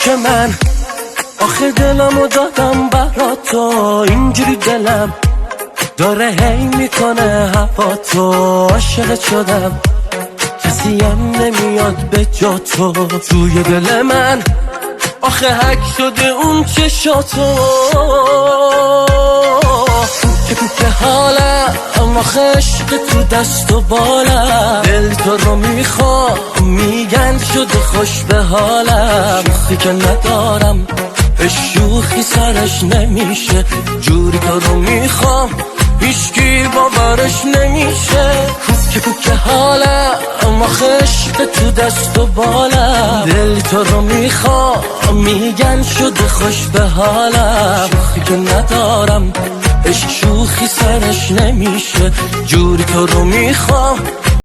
که من آخه دلمو دادم برا تو، اینجوری دلم داره هی میکنه هوا تو. عاشقت شدم کسی هم نمیاد به جا تو، توی دل من آخه حک شده اون چشاتو. که حالم آخه عشق تو دست و بالم، دل تو رو میخوام میگن شده خوش به حالم. شوخی که ندارم به شوخی سرش نمیشه، جوری تو رو میخوام هیچکی باورش نمیشه. که حالم آخه عشق تو دست و بالم، دل تو رو میخوام میگن شده خوش به حالم. شوخی که ندارم عشق شوخی سرش نمیشه، جوری تو رو میخوام